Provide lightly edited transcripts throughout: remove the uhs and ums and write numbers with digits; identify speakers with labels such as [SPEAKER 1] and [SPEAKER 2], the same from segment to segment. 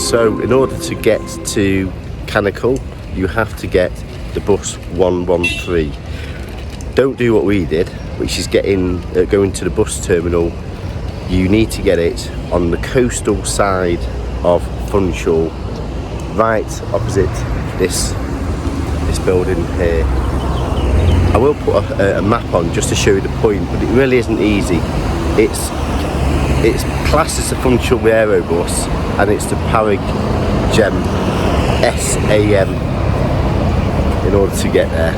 [SPEAKER 1] So in order to get to Canical, you have to get the bus 113. Don't do what we did, which is going to the bus terminal. You need to get it on the coastal side of Funchal, right opposite this building here. I will put a map on just to show you the point, but it really isn't easy. It's classed as the Funchal Aerobus, and it's the Parag Gem SAM in order to get there.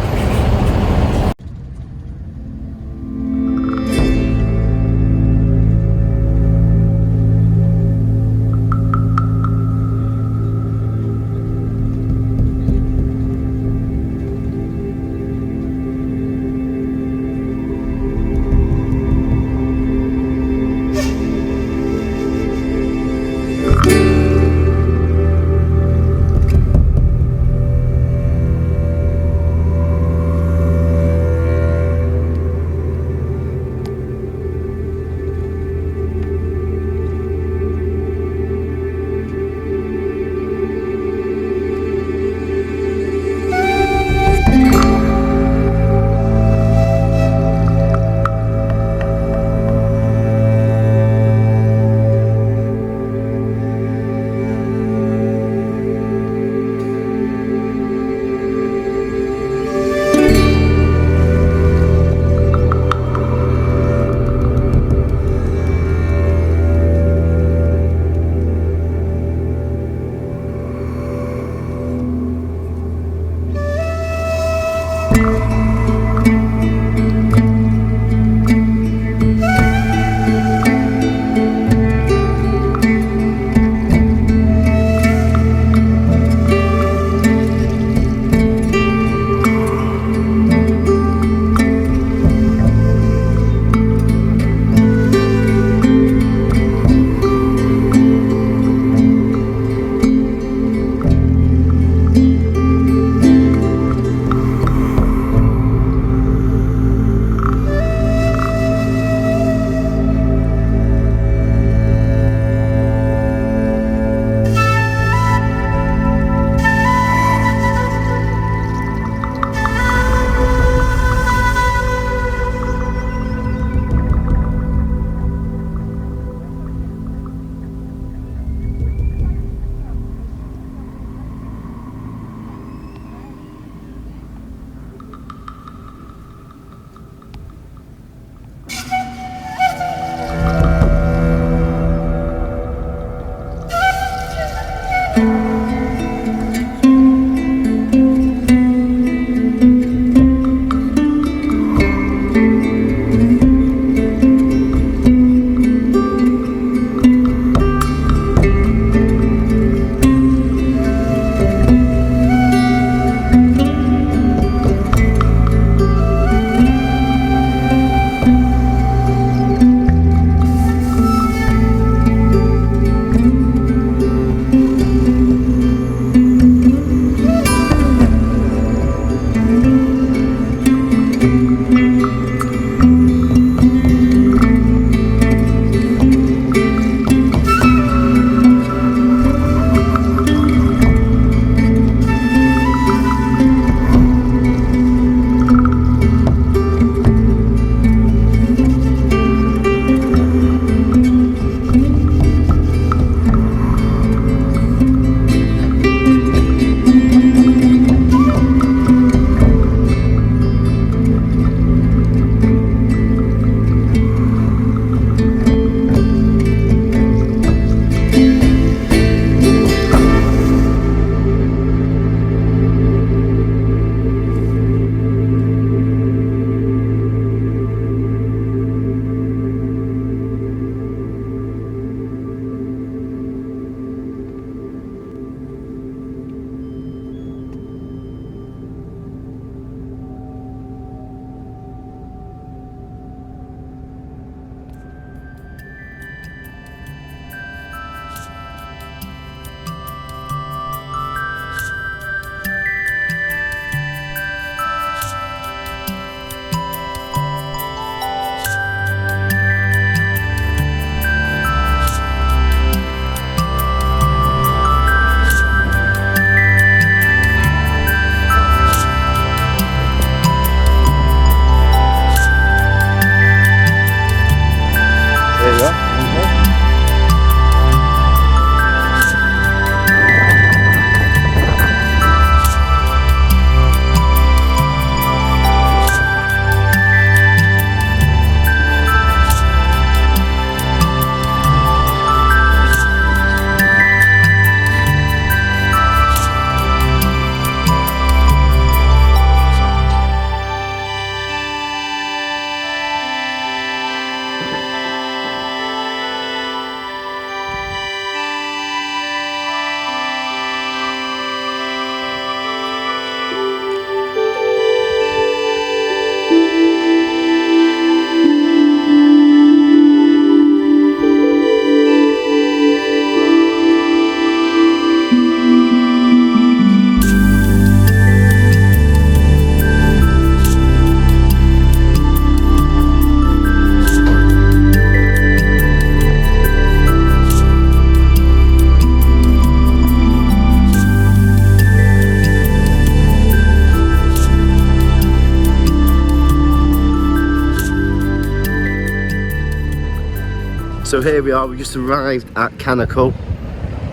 [SPEAKER 1] So here we are, we just arrived at Canical.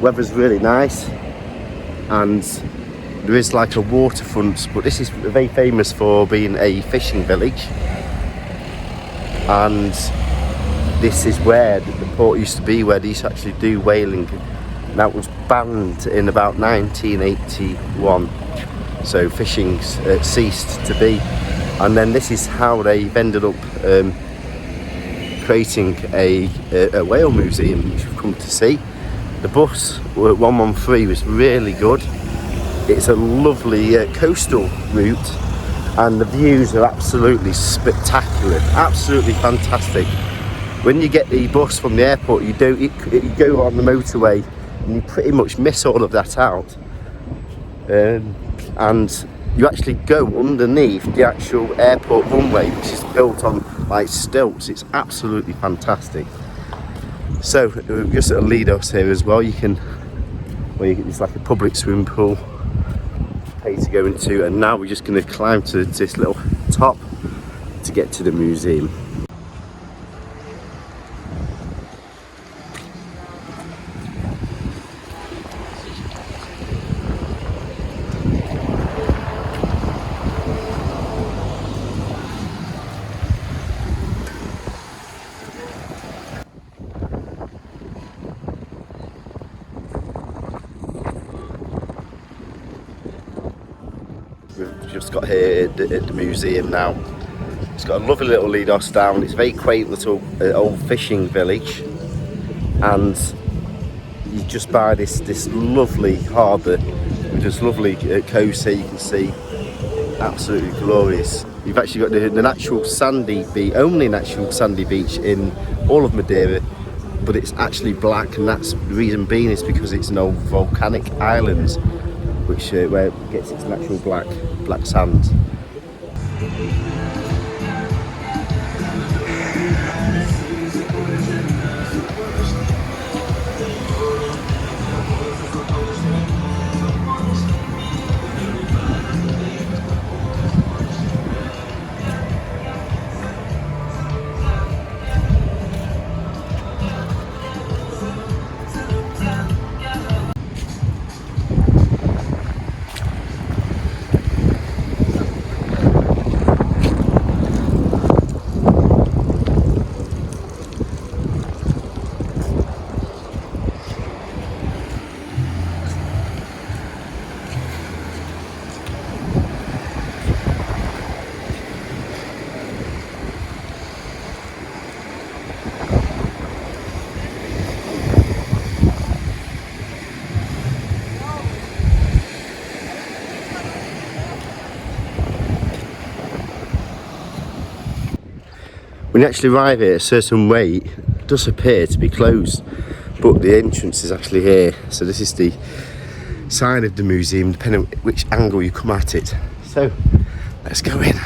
[SPEAKER 1] Weather's really nice, and there is like a waterfront, but this is very famous for being a fishing village. And this is where the port used to be, where they used to actually do whaling. That was banned in about 1981. So fishing ceased to be. And then this is how they've ended up creating a whale museum, which you've come to see. The bus 113 was really good. It's a lovely coastal route, and the views are absolutely spectacular, absolutely fantastic. When you get the bus from the airport, you go on the motorway and you pretty much miss all of that out, and you actually go underneath the actual airport runway, which is built on like stilts. It's absolutely fantastic. So just to lead us here as well, it's like a public swimming pool, pay to go into, and now we're just going to climb to this little top to get to the museum. We've just got here at the museum now. It's got a lovely little lead us down. It's a very quaint little old fishing village, and you just by this lovely harbour with this lovely coast here. You can see, absolutely glorious. You've actually got the natural sandy beach, only natural sandy beach in all of Madeira, but it's actually black, and that's the reason being is because it's an old volcanic island, which where it gets its natural black sand. When you actually arrive here, a certain way it does appear to be closed, but the entrance is actually here. So this is the side of the museum, depending on which angle you come at it. So let's go in.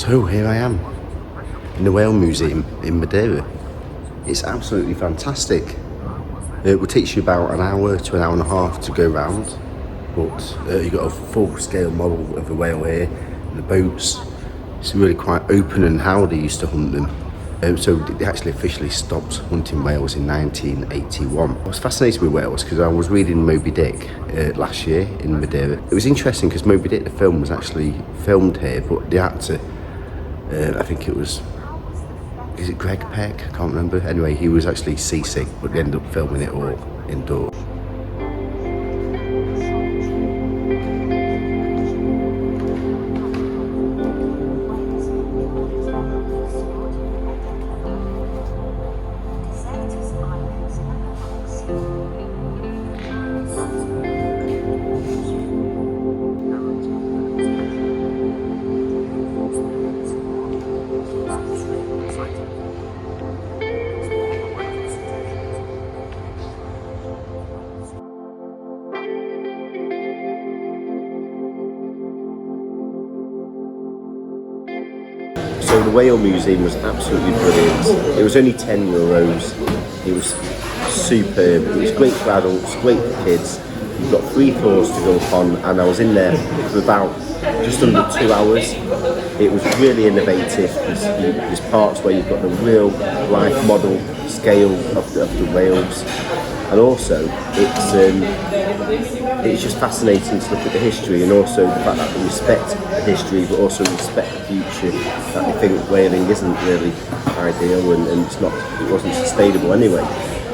[SPEAKER 1] So here I am in the Whale Museum in Madeira. It's absolutely fantastic. It will take you about an hour to an hour and a half to go round, but you've got a full-scale model of the whale here, the boats. It's really quite open, and how they used to hunt them. So they actually officially stopped hunting whales in 1981. I was fascinated with whales because I was reading Moby Dick last year in Madeira. It was interesting because Moby Dick, the film, was actually filmed here, but the actor, I think it was, is it Greg Peck? I can't remember. Anyway, he was actually seasick, but they ended up filming it all indoors. So the Whale Museum was absolutely brilliant. It was only €10. It was superb. It was great for adults, great for kids. You've got 3 floors to go upon, and I was in there for about just under 2 hours. It was really innovative. There's parts where you've got the real life model scale of the whales, and also it's just fascinating to look at the history, and also the fact that they respect the history but also respect the future, that they think whaling isn't really ideal and it wasn't sustainable anyway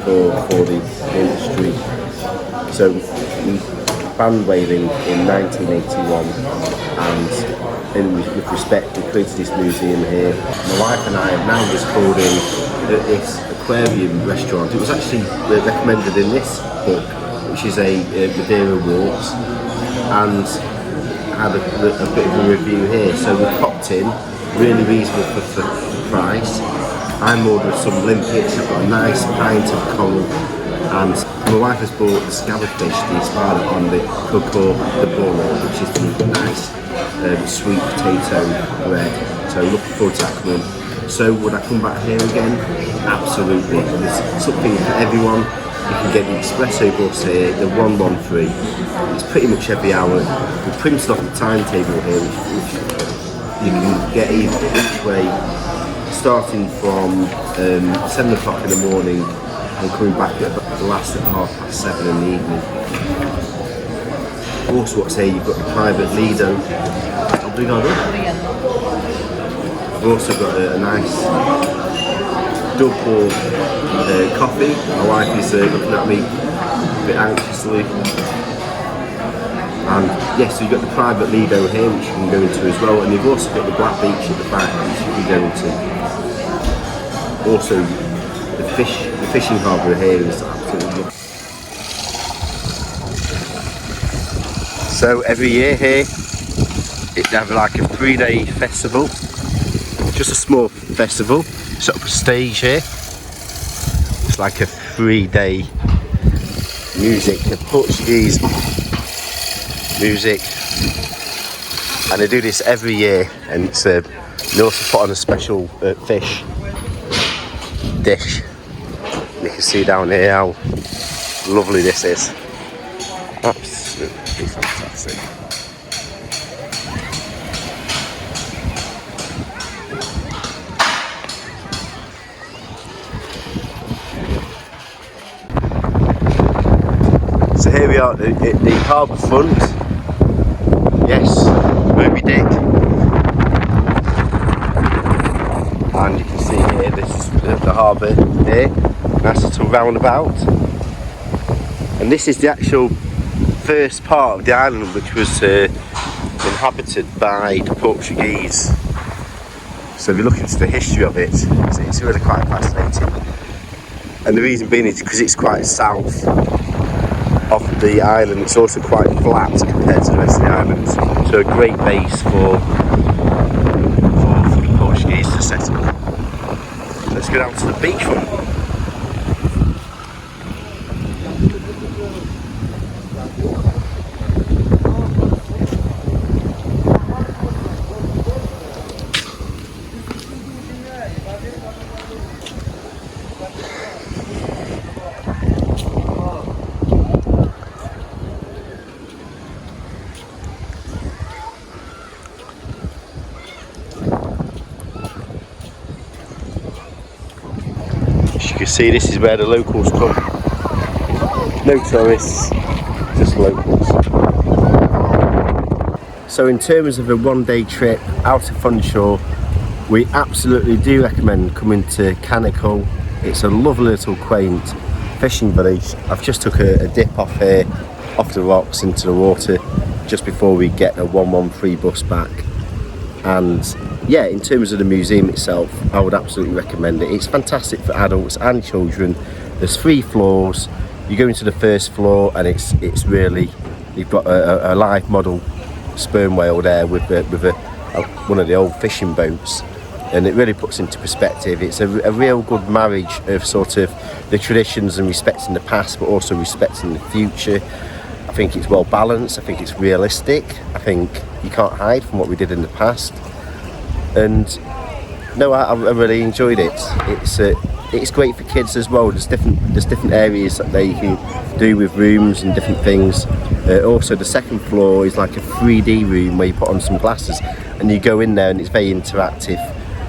[SPEAKER 1] for the industry. So we banned whaling in 1981, and with respect we created this museum here. My wife and I have now just called in this Aquarium restaurant. It was actually recommended in this book, which is a Madeira Walks, and had a bit of a review here. So we popped in, really reasonable for the price. I'm ordered some limpets. I've got a nice pint of coral, and my wife has bought the scabbard fish, the espada on the coco de bolo, which is the nice sweet potato bread. So looking forward to that coming. So would I come back here again? Absolutely. There's something for everyone. You can get the espresso bus here, the 113. It's pretty much every hour. We printed off the timetable here, which you can get each way, starting from 7 o'clock in the morning and coming back at the last at 7:30 in the evening. Also, what's here, you've got the private Lido. We've also got a nice double coffee. My wife is looking at me a bit anxiously. And yes, so you've got the private Lido here, which you can go into as well, and you've also got the Black Beach at the back, which you can go into. Also, the fishing harbour here is absolutely lovely. So every year here, they have like a 3-day festival, just a small festival. Set up a stage here. It's like a 3-day music, Portuguese music, and they do this every year. And it's they also put on a special fish dish. You can see down here how lovely this is. Absolutely fantastic. So here we are at the harbour front. Yes, Moby Dick. And you can see here, this is the harbour here. Nice little roundabout. And this is the actual first part of the island, which was inhabited by the Portuguese. So if you look into the history of it, it's really quite fascinating. And the reason being is because it's quite south of the island. It's also quite flat compared to the rest of the island. So a great base for the Portuguese to settle. Let's go down to the beachfront. see, this is where the locals come. No tourists, just locals. So in terms of a one-day trip out of Funchal, we absolutely do recommend coming to Canical. It's a lovely little quaint fishing village. I've just took a dip off here, off the rocks into the water, just before we get a 113 bus back. And yeah, in terms of the museum itself, I would absolutely recommend it. It's fantastic for adults and children. There's 3 floors. You go into the first floor and it's really, you've got a live model sperm whale there with one of the old fishing boats, and it really puts into perspective. It's a real good marriage of sort of the traditions and respecting the past, but also respecting the future. I think it's well balanced. I think it's realistic. I think you can't hide from what we did in the past. And no, I really enjoyed it. It's great for kids as well. There's different areas that they can do with rooms and different things. Also, the second floor is like a 3D room where you put on some glasses and you go in there, and it's very interactive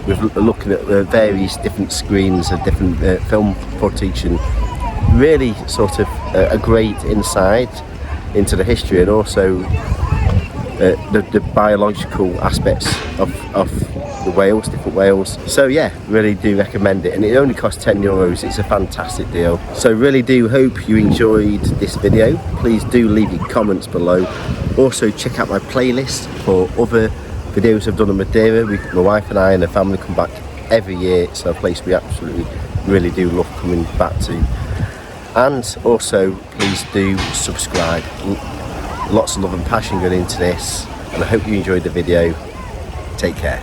[SPEAKER 1] with looking at various different screens of different film footage, and really sort of a great insight into the history, and also the biological aspects of the whales, different whales. So yeah, really do recommend it, and it only costs €10. It's a fantastic deal. So really do hope you enjoyed this video. Please do leave your comments below. Also check out my playlist for other videos I've done on Madeira. My wife and I and the family come back every year. It's a place we absolutely really do love coming back to. And also please do subscribe. Lots of love and passion going into this, and I hope you enjoyed the video. Take care.